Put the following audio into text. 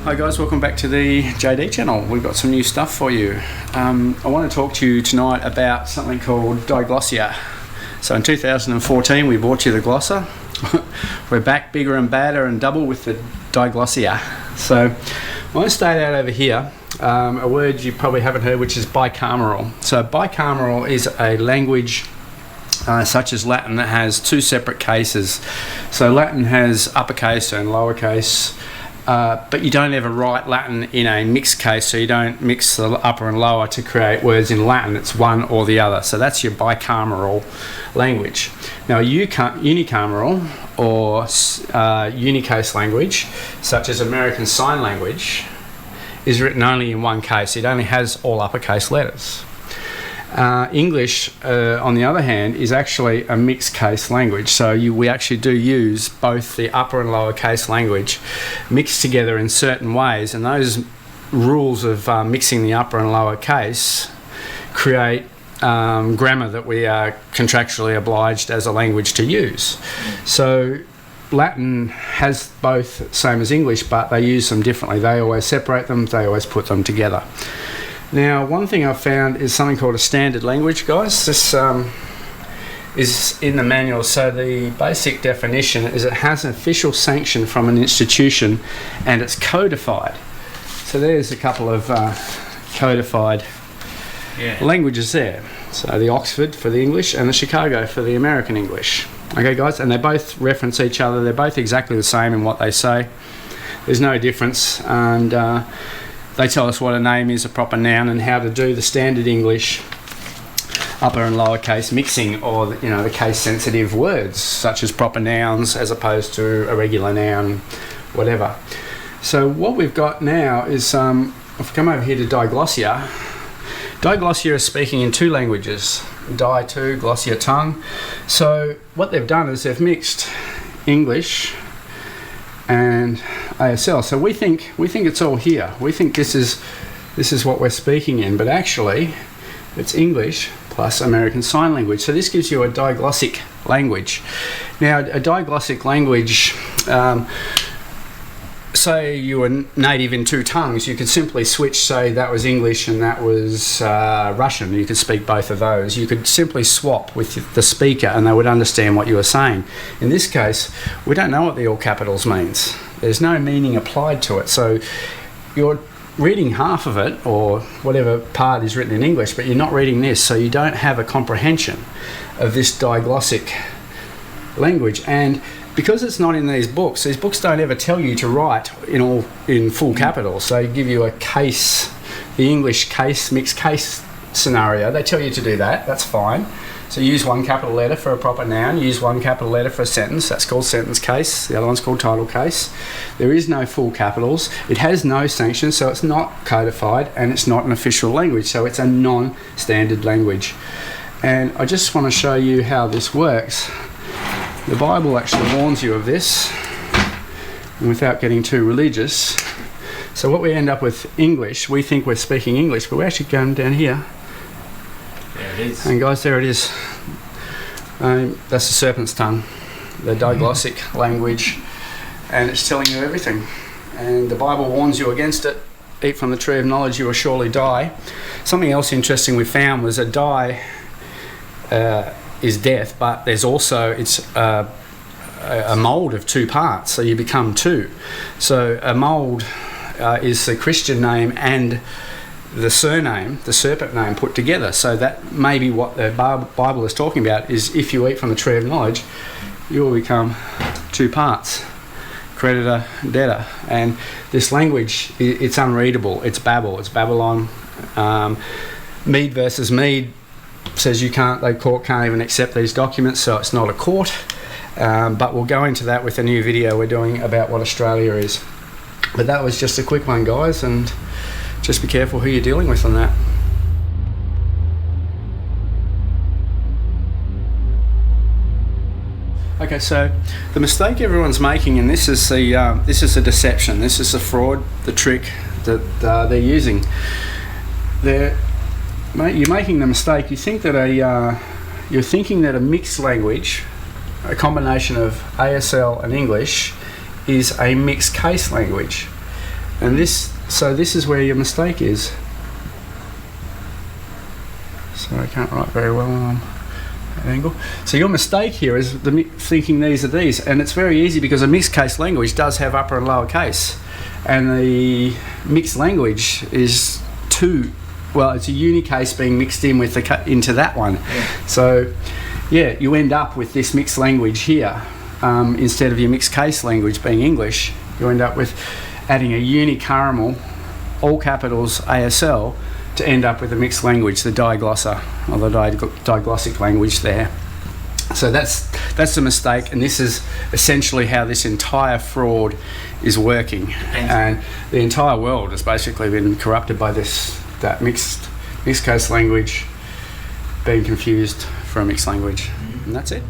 Hi guys, welcome back to the JD channel. We've got some new stuff for you. I want to talk to you tonight about something called Diglossia. So in 2014 we brought you the Glossa. We're back bigger and badder and double with the Diglossia. So I want to start out over here, a word you probably haven't heard, which is bicameral. So bicameral is a language such as Latin that has two separate cases. So Latin has uppercase and lowercase. But you don't ever write Latin in a mixed case, so you don't mix the upper and lower to create words in Latin. It's one or the other. So that's your bicameral language. Now unicameral or unicase language, such as American Sign Language, is written only in one case. It only has all uppercase letters. English, on the other hand, is actually a mixed case language. So we actually do use both the upper and lower case language mixed together in certain ways, and those rules of mixing the upper and lower case create grammar that we are contractually obliged as a language to use. So Latin has both, same as English, but they use them differently. They always separate them, they always put them together. Now, one thing I've found is something called a standard language, guys. This is in the manual. So the basic definition is it has an official sanction from an institution and it's codified. So there's a couple of codified languages there. So the Oxford for the English and the Chicago for the American English. Okay, guys, and they both reference each other. They're both exactly the same in what they say. There's no difference, and they tell us what a name is, a proper noun, and how to do the standard English upper and lower case mixing, or the case sensitive words such as proper nouns as opposed to a regular noun, whatever. So what we've got now is, if we come over here to Diglossia, Diglossia is speaking in two languages, Di two, Glossia tongue. So what they've done is they've mixed English and ASL. So we think it's all here. We think this is what we're speaking in, but actually it's English plus American Sign Language. So this gives you a diglossic language. Now a diglossic language, say you were native in two tongues, you could simply switch, say that was English and that was Russian. You could speak both of those. You could simply swap with the speaker and they would understand what you were saying. In this case, we don't know what the all capitals means. There's no meaning applied to it. So you're reading half of it, or whatever part is written in English, but you're not reading this, so you don't have a comprehension of this diglossic language. And because it's not in these books don't ever tell you to write in full capitals. They give you a case, the English case, mixed case scenario. They tell you to do that. That's fine. So use one capital letter for a proper noun, use one capital letter for a sentence. That's called sentence case. The other one's called title case. There is no full capitals. It has no sanctions, so it's not codified, and it's not an official language, so it's a non-standard language. And I just want to show you how this works. The Bible actually warns you of this, and without getting too religious. So what we end up with English, we think we're speaking English, but we're actually going down here. There it is. And guys, there it is. That's the serpent's tongue, the diglossic language, and it's telling you everything. And the Bible warns you against it. Eat from the tree of knowledge, you will surely die. Something else interesting we found was a die is death, but there's also, it's a mould of two parts, so you become two. So a mould is the Christian name and the surname, the serpent name, put together. So that may be what the Bible is talking about, is if you eat from the tree of knowledge, you will become two parts, creditor, debtor. And this language, it's unreadable, it's Babel, it's Babylon. Mede versus Mede says the court can't even accept these documents, so it's not a court. But we'll go into that with a new video we're doing about what Australia is. But that was just a quick one, guys, and just be careful who you're dealing with on that. Okay, so the mistake everyone's making, and this is a deception, this is a fraud, the trick that they're using. You're making the mistake. You think that you're thinking that a mixed language, a combination of ASL and English, is a mixed case language. And this is where your mistake is. So I can't write very well on that angle. So your mistake here is thinking these are these, and it's very easy because a mixed case language does have upper and lower case, and the mixed language is it's a unicase being mixed in with into that one. Yeah. So yeah, you end up with this mixed language here instead of your mixed case language being English. You end up with adding a unicameral, all capitals ASL, to end up with a mixed language, the diglossa, or the diglossic language there. So that's the mistake, and this is essentially how this entire fraud is working. And the entire world has basically been corrupted by that mixed case language being confused for a mixed language. And that's it.